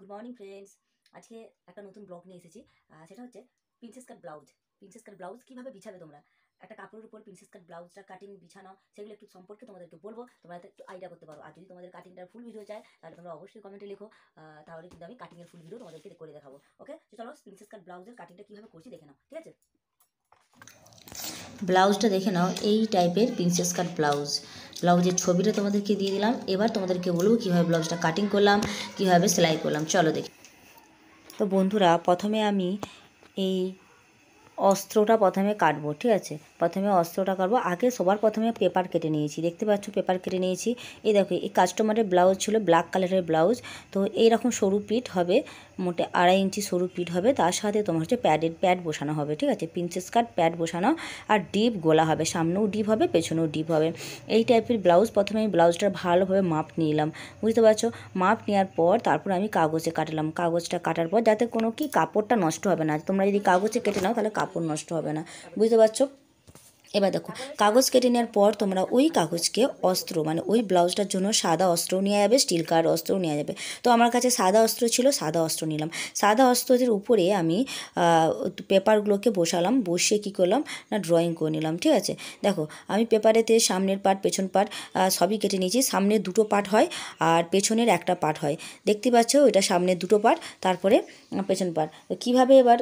Good morning friends. আজকে একটা নতুন ব্লগ নিয়ে এসেছি। সেটা হচ্ছে প্রিন্সেস কাট ব্লাউজ। প্রিন্সেস কাট ব্লাউজ কীভাবে বিছাবে তোমরা, একটা কাপড়ের উপর প্রিন্সেস কাট ব্লাউজটা কাটিং বিছানো, সেগুলো একটু সম্পর্কে তোমাদেরকে বলবো, তোমরা একটু আইডিয়া করতে পারো। আর যদি তোমাদের কাটিংটার ফুল ভিডিও চাই তাহলে তোমরা অবশ্যই কমেন্টে লিখো, তাহলে কিন্তু আমি কাটিংয়ের ফুল ভিডিও তোমাদেরকে করে দেখাবো। ওকে, তো চলো প্রিন্সেস কাট ব্লাউজের কাটিংটা কীভাবে করছি দেখে নাও, ঠিক আছে? ব্লাউজটা দেখে নাও, এই টাইপের প্রিন্সেস কাট ব্লাউজের ছবিটা তোমাদেরকে দিয়ে দিলাম। এবার তোমাদেরকে বলবো কীভাবে ব্লাউজটা কাটিং করলাম, কীভাবে সেলাই করলাম, চলো দেখি। তো বন্ধুরা, প্রথমে আমি এই অস্ত্রটা কাটবো, ঠিক আছে? প্রথমে অস্ত্রটা কাটবো। আগে সবার প্রথমে পেপার কেটে নিয়েছি, দেখতে পাচ্ছ পেপার কেটে নিয়েছি। এই দেখো, এই কাস্টমারের ব্লাউজ ছিল ব্ল্যাক কালারের ব্লাউজ। তো এইরকম সরু পিঠ হবে, মোটে 2.5 ইঞ্চি সরু পিঠ হবে। তার সাথে তোমার হচ্ছে প্যাড বসানো হবে, ঠিক আছে? প্রিন্সেস কাট প্যাড বসানো, আর ডিপ গোলা হবে, সামনেও ডিপ হবে, পেছনেও ডিপ হবে। এই টাইপের ব্লাউজ। প্রথমে আমি ব্লাউজটার ভালোভাবে মাপ নিলাম, বুঝতে পারছো? মাপ নেওয়ার পর তারপর আমি কাগজে কাটলাম। কাগজটা কাটার পর যাতে কোনো কি কাপড়টা নষ্ট হবে না। তোমরা যদি কাগজে কেটে নাও তাহলে কাপড় নষ্ট হবে না, বুঝতে পারছো? এবার দেখো, কাগজ কেটে নেওয়ার পর তোমরা ওই কাগজকে অস্ত্র, মানে ওই ব্লাউজটার জন্য সাদা অস্ত্রও নেওয়া যাবে, স্টিল কালার অস্ত্রও নেওয়া যাবে। তো আমার কাছে সাদা অস্ত্র ছিল, সাদা অস্ত্র নিলাম। সাদা অস্ত্রের উপরে আমি পেপারগুলোকে বসালাম, বসিয়ে কী করলাম না, ড্রয়িং করে নিলাম, ঠিক আছে? দেখো, আমি পেপারেতে সামনের পার্ট পেছন পার্ট সবই কেটে নিয়েছি। সামনের 2টো পার্ট হয় আর পেছনের একটা পার্ট হয়, দেখতে পাচ্ছ? এটা সামনের 2টো পার্ট, তারপরে পেছন পার্ট। তো কীভাবে এবার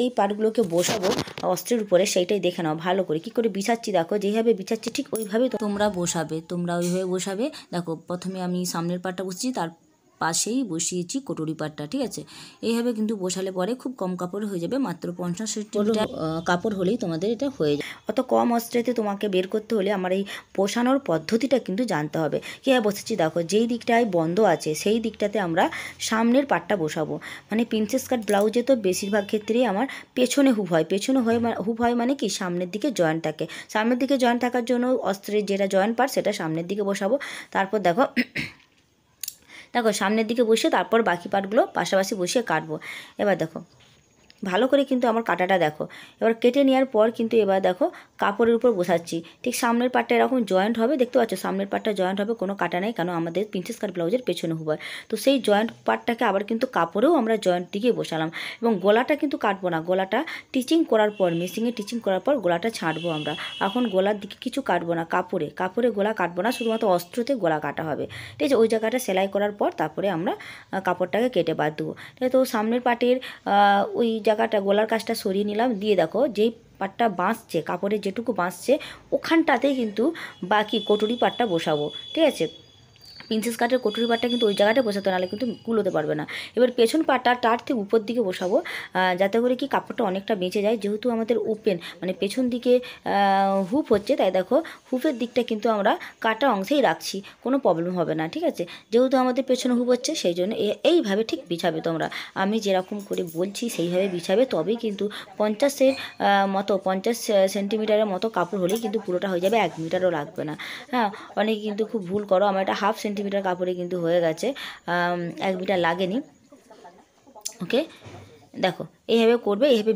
এই পার্টগুলোকে বসাবো অস্ত্রের উপরে সেইটাই দেখে নাও ভালো করে। কী করে বিছাচ্ছি দেখো, যেভাবে বিছাচ্ছি ঠিক ওইভাবেই তোমরা ওইভাবে বসাবে। দেখো, প্রথমে আমি সামনের পার্টটা বসিয়েছি, তার পাশেই বসিয়েছি কটুরি পাটটা, ঠিক আছে? এইভাবে কিন্তু বসালে পরে খুব কম কাপড়ে হয়ে যাবে, মাত্র 50 সেন্টিমিটার কাপড় হলেই তোমাদের এটা হয়ে যাবে। অত কম অস্ত্রেতে তোমাকে বের করতে হলে আমার এই বসানোর পদ্ধতিটা কিন্তু জানতে হবে। কীভাবে বসেছি দেখো, যেই দিকটায় বন্ধ আছে সেই দিকটাতে আমরা সামনের পাটটা বসাবো। মানে প্রিন্সেস কাট ব্লাউজে তো বেশিরভাগ ক্ষেত্রেই আমার পেছনে হুপ হয়। হুপ হয় মানে কি, সামনের দিকে জয়েন্ট থাকে। সামনের দিকে জয়েন্ট থাকার জন্য অস্ত্রের যেটা জয়েন্ট পার্ট সেটা সামনের দিকে বসাবো। তারপর দেখো সামনের দিকে বসিয়ে তারপর বাকি পার্টগুলো পাশাপাশি বসিয়ে কাটবো। এবার দেখো ভালো করে কিন্তু আমার কাটাটা দেখো। এবার কেটে নেওয়ার পর কিন্তু এবার দেখো কাপড়ের উপর বসাচ্ছি। ঠিক সামনের পাটটা এরকম জয়েন্ট হবে, দেখতে পাচ্ছ? সামনের পাটটা জয়েন্ট হবে, কোনো কাটা নেই, কারণ আমাদের প্রিন্সেস কাট ব্লাউজের পেছনে হুবার। তো সেই জয়েন্ট পার্টটাকে আবার কিন্তু কাপড়েও আমরা জয়েন্ট দিকে বসালাম। এবং গলাটা কিন্তু কাটবো না, গলাটা টিচিং করার পর, মেশিনে টিচিং করার পর গলাটা ছাড়বো আমরা। এখন গলার দিকে কিছু কাটবো না, কাপড়ে গলা কাটবো না, শুধুমাত্র অস্ত্রতে গলা কাটা হবে, ঠিক আছে? ওই জায়গাটা সেলাই করার পর তারপরে আমরা কাপড়টাকে কেটে বাদ দেবো। তো সামনের পাটের ওই জায়গাটা গলার কাজটা সরিয়ে নিলাম, দিয়ে দেখো যেই পাটটা বাঁচছে, কাপড়ের যেটুকু বাঁচছে ওখানটাতেই কিন্তু বাকি কটুরি পাটটা বসাবো, ঠিক আছে? প্রিন্সেস কাটের কটুরি পাটটা কিন্তু ওই জায়গাটা বসাতে, নাহলে কিন্তু কুলোতে পারবে না। এবার পেছন পাটটা তার থেকে উপর দিকে বসাবো, যাতে করে কি কাপড়টা অনেকটা বেঁচে যায়। যেহেতু আমাদের ওপেন মানে পেছন দিকে হুপ হচ্ছে, তাই দেখো হুপের দিকটা কিন্তু আমরা কাটা অংশেই রাখছি, কোনো প্রবলেম হবে না, ঠিক আছে? যেহেতু আমাদের পেছনে হুপ হচ্ছে সেই জন্য এইভাবে ঠিক বিছাবে তোমরা। আমি যেরকম করে বলছি সেইভাবে বিছাবে, তবেই কিন্তু 50 সেন্টিমিটারের মতো কাপড় হলেই কিন্তু পুরোটা হয়ে যাবে, 1 মিটারও লাগবে না। হ্যাঁ, অনেকে কিন্তু খুব ভুল করো। আমার এটা 1/2 সেন্টিমিটার কাপড়ে কিন্তু হয়ে গেছে, 1 মিটার লাগেনি। ওকে, দেখো এইভাবে করবে, এইভাবে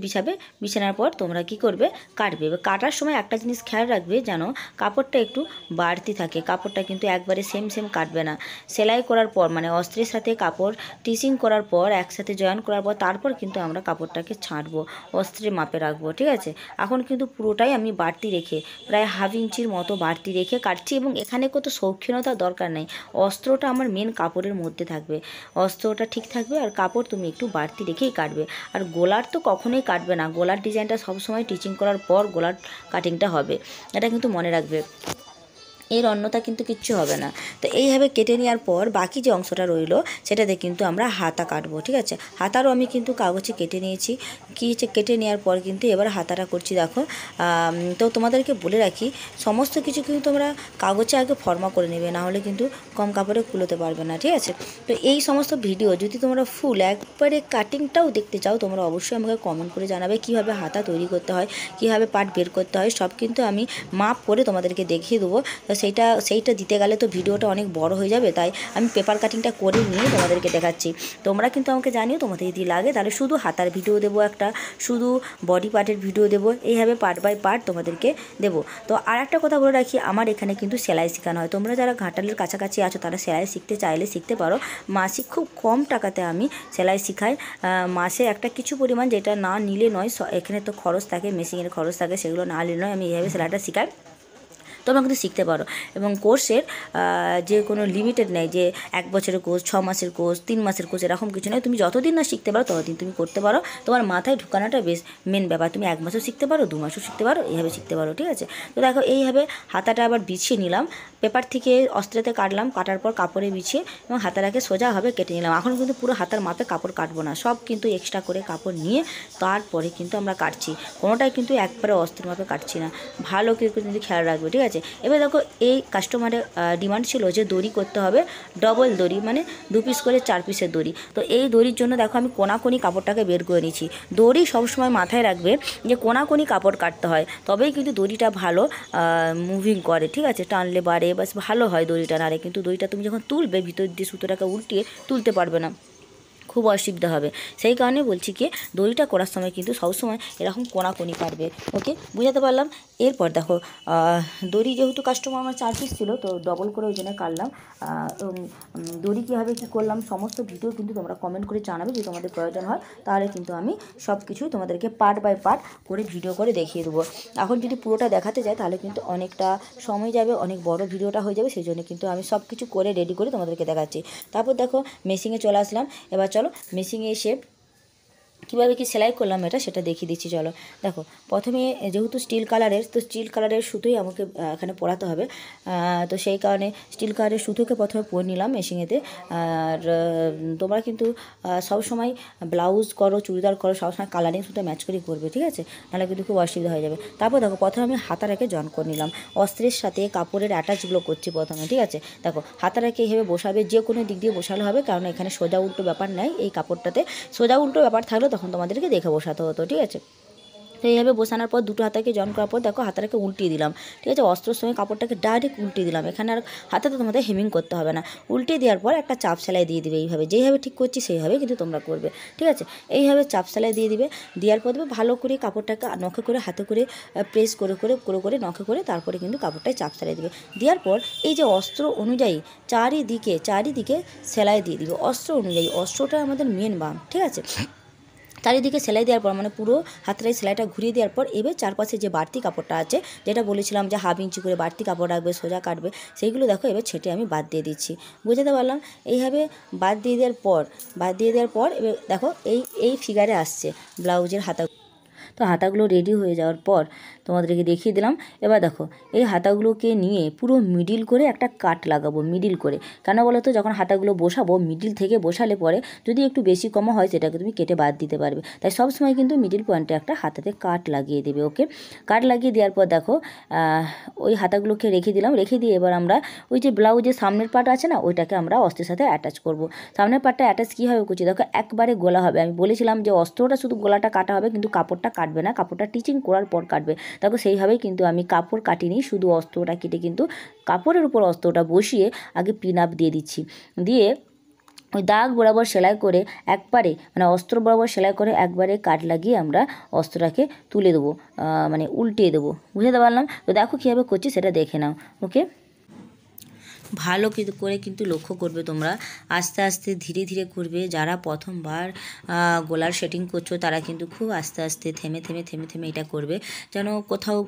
বিছানোর পর তোমরা কি করবে, কাটবে। এবার কাটার সময় একটা জিনিস খেয়াল রাখবে, যেন কাপড়টা একটু বাড়তি থাকে। কাপড়টা কিন্তু একবারে সেম কাটবে না। সেলাই করার পর, মানে অস্ত্রের সাথে কাপড় টিচিং করার পর, একসাথে জয়েন করার পর তারপর কিন্তু আমরা কাপড়টাকে ছাঁটবো, অস্ত্রের মাপে রাখবো, ঠিক আছে? এখন কিন্তু পুরোটাই আমি বাড়তি রেখে, প্রায় 1/2 ইঞ্চির মতো বাড়তি রেখে কাটছি। এবং এখানে কত শৌখিনতার দরকার নেই, অস্ত্রটা আমার মেন কাপড়ের মধ্যে থাকবে, অস্ত্রটা ঠিক থাকবে, আর কাপড় তুমি একটু বাড়তি রেখেই কাটবে। আর গোলার তো কখনোই কাটবে না, গোলার ডিজাইনটা সবসময় টিচিং করার পর গোলার কাটিংটা হবে, এটা কিন্তু মনে রাখবে, এর অন্যতা কিন্তু কিচ্ছু হবে না। তো এইভাবে কেটে নেওয়ার পর বাকি যে অংশটা রইল সেটাতে কিন্তু আমরা হাতা কাটবো, ঠিক আছে? হাতারও আমি কিন্তু কাগজে কেটে নিয়েছি। কেটে নেওয়ার পর কিন্তু এবার হাতাটা করছি, দেখো। তো তোমাদেরকে বলে রাখি, সমস্ত কিছু কিন্তু তোমরা কাগজে আগে ফর্মা করে নেবে, না হলে কিন্তু কম কাপড়ে কুলোতে পারবে না, ঠিক আছে? তো এই সমস্ত ভিডিও যদি তোমরা ফুল একবারে কাটিংটাও দেখতে চাও, তোমরা অবশ্যই আমাকে কমেন্ট করে জানাবে কীভাবে হাতা তৈরি করতে হয়, কীভাবে পার্ট বের করতে হয়, সব কিন্তু আমি মাপ করে তোমাদেরকে দেখিয়ে দেবো। সেইটা দিতে গেলে তো ভিডিওটা অনেক বড় হয়ে যাবে, তাই আমি পেপার কাটিংটা করে নিয়ে তোমাদেরকে দেখাচ্ছি। তোমরা কিন্তু আমাকে জানিও তোমাদের যদি লাগে তাহলে শুধু হাতার ভিডিও দেবো একটা, শুধু বডি পার্টের ভিডিও দেবো, এইভাবে পার্ট বাই পার্ট তোমাদেরকে দেবো। তো আর একটা কথা বলে রাখি, আমার এখানে কিন্তু সেলাই শেখানো হয়। তোমরা যারা ঘাটালের কাছাকাছি আছো তারা সেলাই শিখতে চাইলে শিখতে পারো। মাসিক খুব কম টাকাতে আমি সেলাই শেখাই। মাসে একটা কিছু পরিমাণ, যেটা না নিলে নয়, এখানে তো খরচ থাকে, মেশিনের খরচ থাকে, সেগুলো না নিলে নয়, আমি এইভাবে সেলাইটা শেখাই। তোমরা কিন্তু শিখতে পারো। এবং কোর্সের যে কোনো লিমিটেড নেই যে 1 বছরের কোর্স, 6 মাসের কোর্স, 3 মাসের কোর্স, এরকম কিছু নয়। তুমি যতদিন না শিখতে পারো ততদিন তুমি করতে পারো। তোমার মাথায় ঢুকানোটা বেশ মেন ব্যাপার। তুমি 1 মাসও শিখতে পারো, 2 মাসও শিখতে পারো, এইভাবে শিখতে পারো, ঠিক আছে। তো দেখো এইভাবে হাতাটা আবার বিছিয়ে নিলাম, পেপার থেকে অস্ত্রেতে কাটলাম, কাটার পর কাপড়ে বিছিয়ে এবং হাতাটাকে সোজাভাবে কেটে নিলাম। এখন কিন্তু পুরো হাতার মাপে কাপড় কাটবো না, সব কিন্তু এক্সট্রা করে কাপড় নিয়ে তারপরে কিন্তু আমরা কাটছি। কোনোটাই কিন্তু একবারে অস্ত্রের মাপে কাটছি না, ভালো করে কিন্তু খেয়াল রাখবে, ঠিক আছে। এবার দেখো এই কাস্টমারের ডিমান্ড ছিল যে দড়ি করতে হবে ডবল দড়ি, মানে 2 পিস করে 4 পিসের দড়ি। তো এই দড়ির জন্য দেখো আমি কোনাকুনি কাপড়টাকে বের করে নিচ্ছি। দড়ি সবসময় মাথায় রাখবে যে কোনাকুনি কাপড় কাটতে হয়, তবেই কিন্তু দড়িটা ভালো মুভিং করে, ঠিক আছে। টানলে বাড়ে, বাস ভালো হয় দড়িটা, নাড়ে কিন্তু দড়িটা তুমি যখন তুলবে ভিতর দিয়ে সুতোটাকে উল্টিয়ে তুলতে পারবে না, খুব অসুবিধা হবে। সেই কারণে বলছি কি দড়িটা করার সময় কিন্তু সবসময় এরকম কোনাকুনি কাটবে, ওকে, বুঝাতে পারলাম। এরপর দেখো দড়ি যেহেতু কাস্টমার আমার 4 পিস ছিল, তো ডবল করে ওই জন্য কাটলাম। দড়ি কীভাবে কী করলাম সমস্ত ভিডিও কিন্তু তোমরা কমেন্ট করে জানাবে যদি তোমাদের প্রয়োজন হয়, তাহলে কিন্তু আমি সব কিছুই তোমাদেরকে পার্ট বাই পার্ট করে ভিডিও করে দেখিয়ে দেবো। এখন যদি পুরোটা দেখাতে যাই তাহলে কিন্তু অনেকটা সময় যাবে, অনেক বড় ভিডিওটা হয়ে যাবে, সেই জন্য কিন্তু আমি সব কিছু করে রেডি করে তোমাদেরকে দেখাচ্ছি। তারপর দেখো মেশিনে চলে আসলাম। এবার চলো মেশিনে এসে কীভাবে কি সেলাই করলাম এটা সেটা দেখিয়ে দিচ্ছি। চলো দেখো, প্রথমে যেহেতু স্টিল কালারের, তো স্টিল কালারের সুতোই আমাকে এখানে পরাতে হবে। তো সেই কারণে স্টিল কালারের সুতোকে প্রথমে পরে নিলাম মেশিনেতে। আর তোমরা কিন্তু সবসময় ব্লাউজ করো, চুড়িদার করো, সবসময় কালারিং সুতো ম্যাচ করে করবে, ঠিক আছে, নাহলে কিন্তু খুব অসুবিধা হয়ে যাবে। তারপর দেখো প্রথমে আমি হাতাটাকে জয়েন করে নিলাম, অস্ত্রের সাথে কাপড়ের অ্যাটাচগুলো করছি প্রথমে, ঠিক আছে। দেখো হাতাটাকে এইভাবে বসাবে, যে কোনো দিক দিয়ে বসালে হবে, কারণ এখানে সোজা উল্টো ব্যাপার নেই। এই কাপড়টাতে সোজা উল্টো ব্যাপার থাকলে তখন তোমাদেরকে দেখে বসাতে হতো, ঠিক আছে। তো এইভাবে বসানোর পর দুটো হাতাকে জয়েন করার পর দেখো হাতাটাকে উল্টিয়ে দিলাম, ঠিক আছে। অস্ত্রের সঙ্গে কাপড়টাকে ডাইরেক্ট উল্টিয়ে দিলাম, এখানে আর হাতাতে তোমাদের হেমিং করতে হবে না। উল্টিয়ে দেওয়ার পর একটা চাপ সেলাই দিয়ে দিবে, এইভাবে যেইভাবে ঠিক করছি সেইভাবে কিন্তু তোমরা করবে, ঠিক আছে। এইভাবে চাপ সেলাই দিয়ে দিবে, দেওয়ার পর দেবে ভালো করে কাপড়টাকে নখে করে হাতে করে প্রেস করে করে করে করে নখে করে তারপরে কিন্তু কাপড়টায় চাপ সেলাই দিবে। দেওয়ার পর এই যে অস্ত্র অনুযায়ী চারিদিকে সেলাই দিয়ে দিবে, অস্ত্র অনুযায়ী। অস্ত্রটা আমাদের মেন বাম, ঠিক আছে। চারিদিকে সেলাই দেওয়ার পর মানে পুরো হাতটায় সেলাইটা ঘুরিয়ে দেওয়ার পর এবার চারপাশে যে বাড়তি কাপড়টা আছে, যেটা বলেছিলাম যে 1/2 ইঞ্চি করে বাড়তি কাপড় রাখবে, সোজা কাটবে, সেইগুলো দেখো এবার ছেটে আমি বাদ দিয়ে দিচ্ছি, বুঝতে পারলাম। এইভাবে বাদ দিয়ে দেওয়ার পর এবার দেখো এই ফিগারে আসছে ব্লাউজের হাতা। তো হাতাগুলো রেডি হয়ে যাওয়ার পর তোমাদেরকে দেখিয়ে দিলাম। এবার দেখো এই হাতাগুলোকে নিয়ে পুরো মিডিল করে একটা কাট লাগাবো, মিডিল করে। কেন বলো তো, যখন হাতাগুলো বসাবো মিডিল থেকে বসালে পরে যদি একটু বেশি কমা হয় সেটাকে তুমি কেটে বাদ দিতে পারবে, তাই সবসময় কিন্তু মিডিল পয়েন্টে একটা হাতাতে কাট লাগিয়ে দেবে, ওকে। কাট লাগিয়ে দেওয়ার পর দেখো ওই হাতাগুলোকে রেখে দিলাম, রেখে দিয়ে এবার আমরা ওই যে ব্লাউজের সামনের পার্ট আছে না, ওইটাকে আমরা অস্ত্রের সাথে অ্যাটাচ করব। সামনের পার্টটা অ্যাটাচ কীভাবে করছি দেখো, একবারে গোলা হবে। আমি বলেছিলাম যে অস্ত্রটা শুধু গোলাটা কাটা হবে, কিন্তু কাপড়টা কাটবে না, কাপড়টা টিচিং করার পর কাটবে। দেখো সেইভাবেই কিন্তু আমি কাপড় কাটিনি, শুধু অস্ত্রটা কেটে কিন্তু কাপড়ের উপর অস্ত্রটা বসিয়ে আগে পিন আপ দিয়ে দিচ্ছি, দিয়ে ওই দাগ বরাবর সেলাই করে একবারে মানে অস্ত্র বরাবর সেলাই করে একবারে কাট লাগিয়ে আমরা অস্ত্রটাকে তুলে দেবো, মানে উল্টিয়ে দেবো, বুঝতে পারলাম। তো দেখো কীভাবে করছি সেটা দেখে নাও, ওকে। ভালো করে কিন্তু লক্ষ্য করবে তোমরা, আস্তে আস্তে ধীরে ধীরে করবে। যারা প্রথমবার গলার সেটিং করছো তারা কিন্তু খুব আস্তে আস্তে থেমে এটা করবে, যেন কোথাও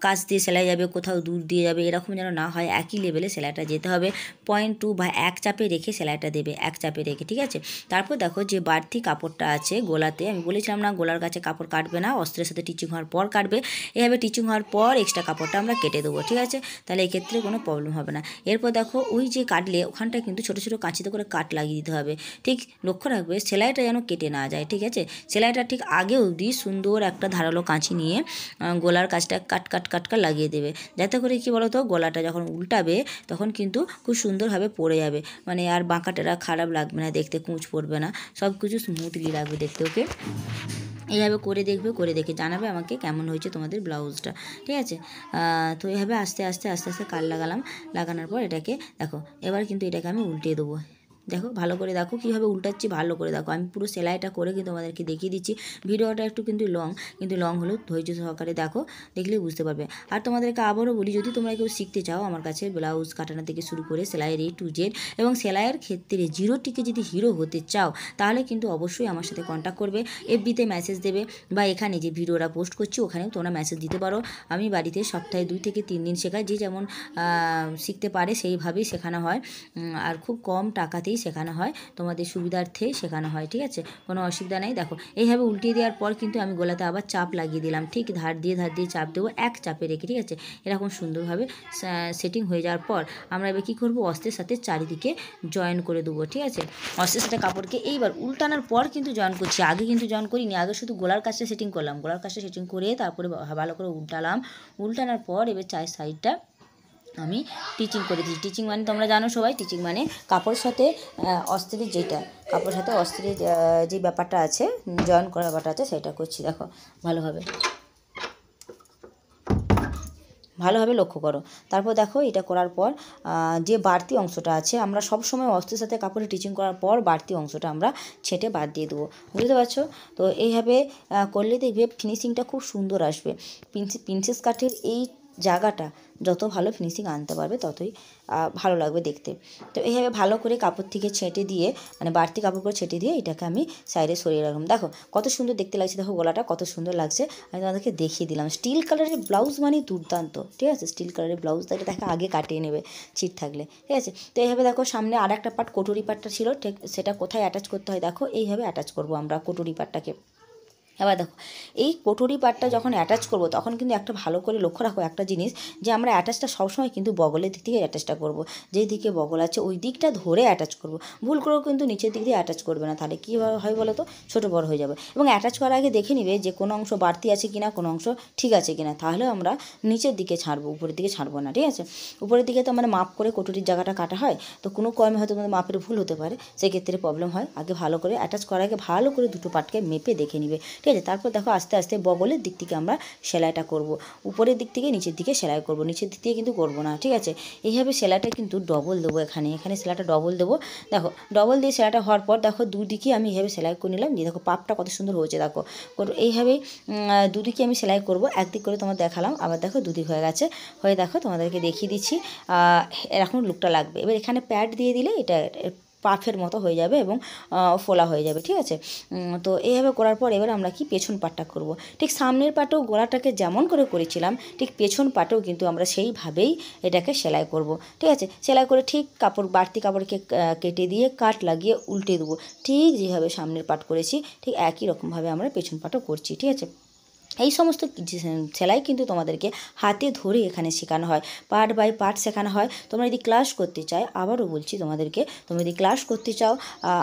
কাছ দিয়ে সেলাই যাবে, কোথাও দূর দিয়ে যাবে, এরকম যেন না হয়। একই লেভেলে সেলাইটা যেতে হবে। 0.2 বা 1 চাপে রেখে সেলাইটা দেবে, 1 চাপে রেখে, ঠিক আছে। তারপর দেখো যে বাড়তি কাপড়টা আছে গোলাতে, আমি বলেছিলাম না গোলার কাছে কাপড় কাটবে না, অস্ত্রের সাথে টিচিং হওয়ার পর কাটবে। এভাবে টিচিং হওয়ার পর এক্সট্রা কাপড়টা আমরা কেটে দেবো, ঠিক আছে, তাহলে এক্ষেত্রে কোনো প্রবলেম হবে না। এরপর দেখো ওই যে কাটলে ওখানটায় কিন্তু ছোটো ছোটো কাঁচিতে করে কাট লাগিয়ে দিতে হবে, ঠিক লক্ষ্য রাখবে সেলাইটা যেন কেটে না যায়, ঠিক আছে। সেলাইটা ঠিক আগে অবধি সুন্দর একটা ধারালো কাঁচি নিয়ে গলার কাছটা কাট লাগিয়ে দেবে, যাতে করে কি বলো তো গলাটা যখন উল্টাবে তখন কিন্তু খুব সুন্দরভাবে পড়ে যাবে, মানে আর বাঁকাটেরা খারাপ লাগবে না দেখতে, কুঁচ পড়বে না, সব কিছু স্মুথলি লাগবে দেখতে, ওকে। এইভাবে করে দেখবে, করে দেখে জানাবে আমাকে কেমন হয়েছে তোমাদের ব্লাউজটা, ঠিক আছে। তো এইভাবে আস্তে আস্তে আস্তে আস্তে কাট লাগালাম, লাগানোর পর এটাকে দেখো এবার কিন্তু এটাকে আমি উল্টিয়ে দেবো। দেখো ভালো করে দেখো কীভাবে উল্টাচ্ছি, ভালো করে দেখো, আমি পুরো সেলাইটা করে কিন্তু তোমাদেরকে দেখিয়ে দিচ্ছি। ভিডিওটা একটু কিন্তু লং হলেও ধৈর্য সহকারে দেখো, দেখলেই বুঝতে পারবে। আর তোমাদেরকে আবারও বলি, যদি তোমরা কেউ শিখতে চাও আমার কাছে ব্লাউজ কাটানো থেকে শুরু করে সেলাইয়ের A to Z এবং সেলাইয়ের ক্ষেত্রে জিরো টিকে যদি হিরো হতে চাও, তাহলে কিন্তু অবশ্যই আমার সাথে কন্ট্যাক্ট করবে, FB-তে মেসেজ দেবে, বা এখানে যে ভিডিওটা পোস্ট করছি ওখানেও তোমরা মেসেজ দিতে পারো। আমি বাড়িতে সপ্তাহে 2 থেকে 3 দিন শেখাই, যে যেমন শিখতে পারে সেইভাবেই শেখানো হয়, আর খুব কম টাকাতেই শেখানো হয়, তোমাদের সুবিধার্থে শেখানো হয়, ঠিক আছে, কোনো অসুবিধা নেই। দেখো এইভাবে উল্টিয়ে দেওয়ার পর কিন্তু আমি গলাতে আবার চাপ লাগিয়ে দিলাম, ঠিক ধার দিয়ে চাপ দেবো, এক চাপে রেখে, ঠিক আছে। এরকম সুন্দরভাবে সেটিং হয়ে যাওয়ার পর আমরা এবার কী করবো, অস্ত্রের সাথে চারিদিকে জয়েন করে দেবো, ঠিক আছে। অস্ত্রের সাথে কাপড়কে এইবার উল্টানোর পর কিন্তু জয়েন করছি, আগে কিন্তু জয়েন করিনি, আগে শুধু গলার কাছটা সেটিং করলাম, গলার কাছটা সেটিং করে তারপরে ভালো করে উল্টানোর পর এবার চার সাইডটা আমি টিচিং করে দিই। টিচিং মানে তোমরা জানো সবাই, টিচিং মানে কাপড়ের সাথে অস্ত্রের কাপড়ের সাথে অস্ত্রের যে ব্যাপারটা আছে, জয়েন করার ব্যাপারটা আছে, সেটা করছি। দেখো ভালোভাবে লক্ষ্য করো। তারপর দেখো এটা করার পর যে বাড়তি অংশটা আছে, আমরা সব সময় অস্ত্রের সাথে কাপড়ে টিচিং করার পর বাড়তি অংশটা আমরা ছেঁটে বাদ দিয়ে দেবো, বুঝতে পারছো। তো এইভাবে করলে দেখবে ফিনিশিংটা খুব সুন্দর আসবে। প্রিন্সেস কাটের এই জায়গাটা যত ভালো ফিনিশিং আনতে পারবে ততই ভালো লাগবে দেখতে। তো এইভাবে ভালো করে কাপড় থেকে ছেঁটে দিয়ে, মানে বাড়তি কাপড় করে ছেঁটে দিয়ে এটাকে আমি সাইডে সরিয়ে রাখলাম। দেখো কত সুন্দর দেখতে লাগছে, দেখো গলাটা কত সুন্দর লাগছে, আমি তোমাদেরকে দেখিয়ে দিলাম। স্টিল কালারের ব্লাউজ মানে দুর্দান্ত, ঠিক আছে। স্টিল কালারের ব্লাউজ এটা দেখো আগে কাটিয়ে নেবে ছিট থাকলে, ঠিক আছে। তো এইভাবে দেখো সামনে আর একটা পার্ট কটুরি পার্টটা ছিল, ঠিক সেটা কোথায় অ্যাটাচ করতে হয় দেখো, এইভাবে অ্যাটাচ করবো আমরা কটুরি পার্টটাকে। এবার দেখো এই কটুরি পাটটা যখন অ্যাটাচ করবো তখন কিন্তু একটা ভালো করে লক্ষ্য রাখো একটা জিনিস, যে আমরা অ্যাটাচটা সবসময় কিন্তু বগলের দিক থেকে অ্যাটাচটা করবো, যেই দিকে বগল আছে ওই দিকটা ধরে অ্যাটাচ করবো, ভুল করেও কিন্তু নিচের দিক দিয়ে অ্যাটাচ করবে না, তাহলে কী হয় বলো তো, ছোটো বড় হয়ে যাবে। এবং অ্যাটাচ করার আগে দেখে নিবে যে কোনো অংশ বাড়তি আছে কিনা, কোনো অংশ ঠিক আছে কিনা, তাহলে আমরা নিচের দিকে ছাড়বো, উপরের দিকে ছাড়বো না, ঠিক আছে। উপরের দিকে তো আমরা মাপ করে কটুরির জায়গাটা কাটা হয়, তো কোনো কর্মে হয়তো তোমাদের মাপের ভুল হতে পারে, সেক্ষেত্রে প্রবলেম হয়। আগে ভালো করে অ্যাটাচ করার আগে ভালো করে দুটো পার্টকে মেপে দেখে নিবে, ঠিক আছে। তারপর দেখো আস্তে আস্তে বগলের দিক থেকে আমরা সেলাইটা করব, উপরের দিক থেকে নিচের দিকে সেলাই করব, নিচের দিক থেকে কিন্তু করব না, ঠিক আছে। এইভাবে সেলাইটা কিন্তু ডবল দেবো, এখানে সেলাইটা ডবল দেবো। দেখো ডবল দিয়ে সেলাইটা হওয়ার পর দেখো দুদিকে আমি এইভাবে সেলাই করে নিলাম, দিয়ে দেখো পাপটা কত সুন্দর হয়েছে, দেখো এইভাবেই দুদিকে আমি সেলাই করব, একদিক করে তোমার দেখালাম, আবার দেখো দুদিক হয়ে গেছে, হয়ে দেখো তোমাদেরকে দেখিয়ে দিচ্ছি এরকম লুকটা লাগবে। এবার এখানে প্যাড দিয়ে দিলে এটা পাফের মতো হয়ে যাবে এবং ফোলা হয়ে যাবে, ঠিক আছে। তো এইভাবে করার পর এবার আমরা কি পেছন পাটটা করব, ঠিক সামনের পাটেও গলাটাকে যেমন করে করেছিলাম ঠিক পেছন পাটেও কিন্তু আমরা সেইভাবেই এটাকে সেলাই করব, ঠিক আছে। সেলাই করে ঠিক বাড়তি কাপড়কে কেটে দিয়ে কাট লাগিয়ে উল্টে দেবো, ঠিক যেভাবে সামনের পাট করেছি ঠিক একই রকমভাবে আমরা পেছন পাটও করছি, ঠিক আছে। এই সমস্ত সেলাই কিন্তু তোমাদেরকে হাতে ধরে এখানে শেখানো হয়, পার্ট বাই পার্ট শেখানো হয়। তোমরা যদি ক্লাস করতে চাও, আবারও বলছি তোমাদেরকে, তোমরা যদি ক্লাস করতে চাও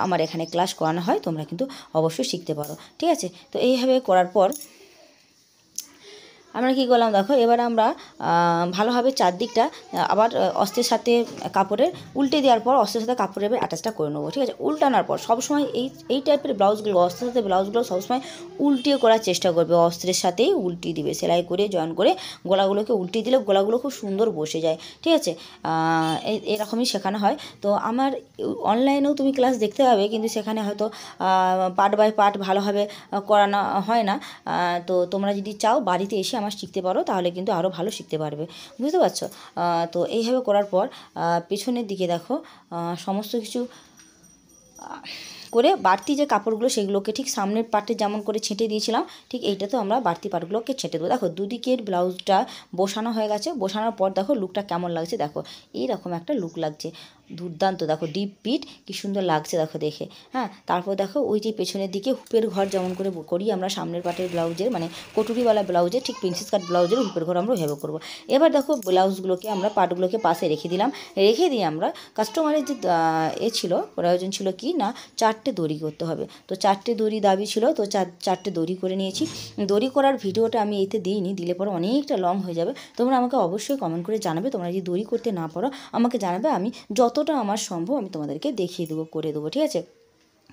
আমার এখানে ক্লাস করানো হয়, তোমরা কিন্তু অবশ্যই শিখতে পারো, ঠিক আছে। তো এইভাবে করার পর আমরা কী করলাম দেখো, এবার আমরা ভালোভাবে চারদিকটা আবার অস্ত্রের সাথে কাপড়ের উল্টে দেওয়ার পর অস্ত্রের সাথে কাপড়ের এবার অ্যাটাচটা করে নেবো, ঠিক আছে। উল্টানোর পর সবসময় এই টাইপের ব্লাউজগুলো, অস্ত্রের সাথে ব্লাউজগুলো সবসময় উল্টিয়ে করার চেষ্টা করবে, অস্ত্রের সাথেই উল্টিয়ে দিবে, সেলাই করে জয়েন করে গলাগুলোকে উল্টিয়ে দিলে গলাগুলো খুব সুন্দর বসে যায়, ঠিক আছে। এরকমই শেখানো হয়। তো আমার অনলাইনেও তুমি ক্লাস দেখতে পাবে, কিন্তু সেখানে হয়তো পার্ট বাই পার্ট ভালোভাবে করানো হয় না। তো তোমরা যদি চাও বাড়িতে এসে আমার শিখতে পারো, তাহলে কিন্তু আরও ভালো শিখতে পারবে, বুঝতে পারছো। তো এইভাবে করার পর পেছনের দিকে দেখো সমস্ত কিছু করে বাড়তি যে কাপড়গুলো সেগুলোকে ঠিক সামনের পার্টে যেমন করে ছেঁটে দিয়েছিলাম, ঠিক এইটাতেও আমরা বাড়তি পার্টগুলোকে ছেঁটে দেবো। দেখো দুদিকের ব্লাউজটা বসানো হয়ে গেছে, বসানোর পর দেখো লুকটা কেমন লাগছে, দেখো এইরকম একটা লুক লাগছে, দুর্দান্ত। দেখো ডিপ পিট কী সুন্দর লাগছে দেখো দেখে, হ্যাঁ। তারপর দেখো ওই যে পেছনের দিকে হুপের ঘর যেমন করে করি আমরা সামনের পাটের ব্লাউজের, মানে কটুরিওয়ালা ব্লাউজের, ঠিক প্রিন্সেস কাট ব্লাউজের হুপের ঘর আমরা ওইভাবে করবো। এবার দেখো ব্লাউজগুলোকে আমরা পাটগুলোকে পাশে রেখে দিলাম, রেখে দিয়ে আমরা কাস্টমারের যে ছিল প্রয়োজন ছিল কি না 4টে দড়ি করতে হবে, তো 4টে দড়ি দাবি ছিল, তো 4টে দড়ি করে নিয়েছি। দড়ি করার ভিডিওটা আমি এতে দিইনি, দিলে পরে অনেকটা লং হয়ে যাবে। তোমরা আমাকে অবশ্যই কমেন্ট করে জানাবে, তোমরা যদি দড়ি করতে না পারো আমাকে জানাবে, আমি যতটা আমার সম্ভব আমি তোমাদেরকে দেখিয়ে দেবো, করে দেবো, ঠিক আছে।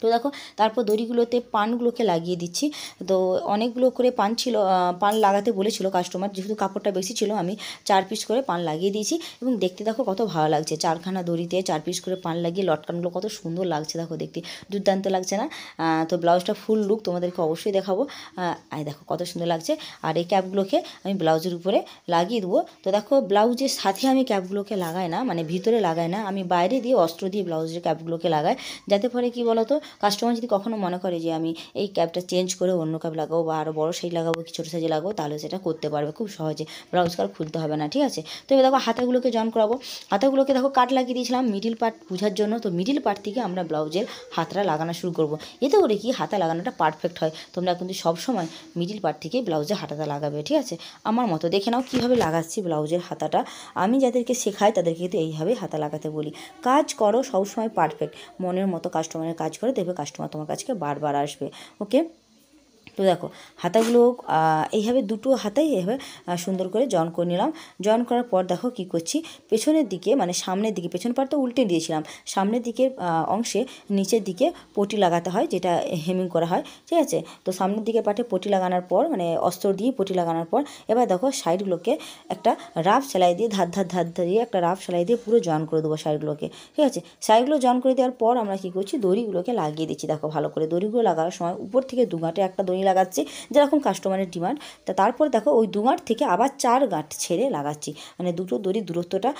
তো দেখো তারপর দড়িগুলোতে পানগুলোকে লাগিয়ে দিচ্ছি। তো অনেকগুলো করে পান ছিল, পান লাগাতে বলেছিল কাস্টমার, যেহেতু কাপড়টা বেশি ছিল আমি 4 পিস করে পান লাগিয়ে দিয়েছি। এবং দেখতে দেখো কত ভালো লাগছে, 4খানা দড়িতে 4 পিস করে পান লাগিয়ে লটকানগুলো কত সুন্দর লাগছে দেখো, দেখতে দুর্দান্ত লাগছে না? তো ব্লাউজটা ফুল লুক তোমাদেরকে অবশ্যই দেখাবো। দেখো কত সুন্দর লাগছে। আর এই ক্যাপগুলোকে আমি ব্লাউজের উপরে লাগিয়ে দেবো। তো দেখো ব্লাউজের সাথে আমি ক্যাপগুলোকে লাগাই না, মানে ভিতরে লাগাই না, আমি বাইরে দিয়ে অস্ত্র দিয়ে ব্লাউজের ক্যাপগুলোকে লাগাই, যাতে পরে কি বলো তো, কাস্টমার যদি কখনো মনে করে যে আমি এই ক্যাপটা চেঞ্জ করে অন্য ক্যাপ লাগাবো বা আরও বড়ো সাইজ লাগাবো কি ছোটো সাইজে লাগাবো, তাহলে সেটা করতে পারবে খুব সহজে, ব্লাউজ কার খুলতে হবে না, ঠিক আছে? তো এবার দেখো হাতাগুলোকে জয়েন করাবো। হাতাগুলোকে দেখো কাট লাগিয়ে দিয়েছিলাম মিডিল পার্ট বোঝার জন্য। তো মিডিল পার্ট থেকে আমরা ব্লাউজের হাতটা লাগানো শুরু করব। এতে করে কি হাতা লাগানোটা পারফেক্ট হয়। তোমরা কিন্তু সবসময় মিডিল পার্ট থেকে ব্লাউজের হাতাটা লাগাবে, ঠিক আছে? আমার মতো দেখে নাও কীভাবে লাগাচ্ছি ব্লাউজের হাতাটা। আমি যাদেরকে শেখাই তাদেরকে কিন্তু এইভাবেই হাতা লাগাতে বলি। কাজ করো সবসময় পারফেক্ট, মনের মতো কাস্টমারের কাজ করে দেখবে কাস্টমার তোমার কাছে বারবার আসবে। ওকে, তো দেখো হাতাগুলো এইভাবে দুটো হাতাই এইভাবে সুন্দর করে জয়েন করে নিলাম। জয়েন করার পর দেখো কি করছি, পেছনের দিকে মানে সামনের দিকে, পেছন পার্ট তো উল্টে দিয়েছিলাম, সামনের দিকের অংশে নিচের দিকে পটি লাগাতে হয়, যেটা হেমিং করা হয়, ঠিক আছে? তো সামনের দিকে পার্টে পটি লাগানোর পর মানে অস্ত্র দিয়ে পটি লাগানোর পর এবার দেখো সাইডগুলোকে একটা রাফ সেলাই দিয়ে ধার দিয়ে একটা রাফ সেলাই দিয়ে পুরো জয়েন করে দেবো সাইডগুলোকে, ঠিক আছে? সাইডগুলো জয়েন করে দেওয়ার পর আমরা কী করছি, দড়িগুলোকে লাগিয়ে দিচ্ছি। দেখো ভালো করে দড়িগুলো লাগানোর সময় উপর থেকে 2 গাঁটে একটা দড়ি লাগাচ্ছি, যেরকম কাস্টমারের ডিমান্ড। তা তারপর দেখো ওই 2 গাঁট থেকে আবার 4 গাঁট ছেড়ে লাগাচ্ছি, মানে দুটো দড়ির দূরত্বটা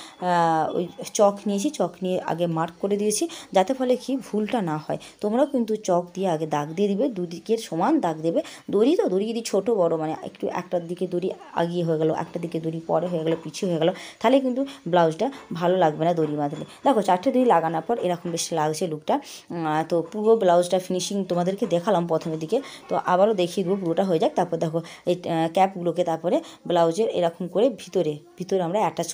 ওই চক নিয়েছি, চক নিয়ে আগে মার্ক করে দিয়েছি, যাতে ফলে কি ভুলটা না হয়। তোমরাও কিন্তু চক দিয়ে আগে দাগ দিয়ে দিবে, দুদিকের সমান দাগ দেবে। দড়ি তো দড়ি যদি ছোটো বড়ো মানে একটু একটার দিকে দড়ি আগিয়ে হয়ে গেলো, একটা দিকে দড়ি পরে হয়ে গেলো, পিছিয়ে হয়ে গেলো, তাহলে কিন্তু ব্লাউজটা ভালো লাগবে না দড়ি বাঁধলে। দেখো 4টে দড়ি লাগানোর পর এরকম বেশ লাগছে লুকটা। তো পুরো ব্লাউজটা ফিনিশিং তোমাদেরকে দেখালাম প্রথমের দিকে, তো আবারও দেখিয়ে দেবো পুরোটা হয়ে যাক। তারপর দেখো এই ক্যাপগুলোকে তারপরে ব্লাউজের এরকম করে ভিতরে আমরা অ্যাটাচ।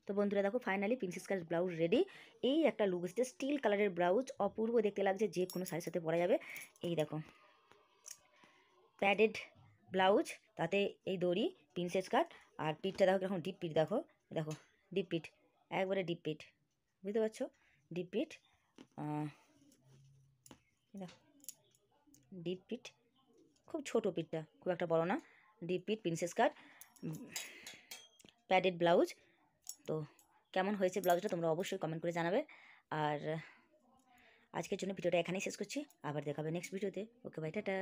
তো বন্ধুরা দেখো ফাইনালি প্রিন্সেস কাট ব্লাউজ রেডি। এই একটা লুক এসেছে, স্টিল কালারের ব্লাউজ, অপূর্ব দেখতে লাগছে, যে কোনো শাড়ির সাথে পরা যাবে। এই দেখো প্যাডেড ব্লাউজ, তাতে এই দড়ি প্রিন্সেস কাট, আর পিঠটা দেখো কীরকম ডিপ পিঠ, দেখো দেখো ডিপ পিঠ, একবারে ডিপ পিঠ, বুঝতে পারছো? ডিপ পিঠ, দেখো ডিপ পিঠ, খুব ছোটো পিঠটা, খুব একটা বড় না, ডিপ পিঠ প্রিন্সেস কাট প্যাডেড ব্লাউজ। তো কেমন হয়েছে ব্লাউজটা তোমরা অবশ্যই কমেন্ট করে জানাবে। আর আজকের জন্য ভিডিওটা এখানেই শেষ করছি, আবার দেখাবে নেক্সট ভিডিওতে। Okay bye, tata.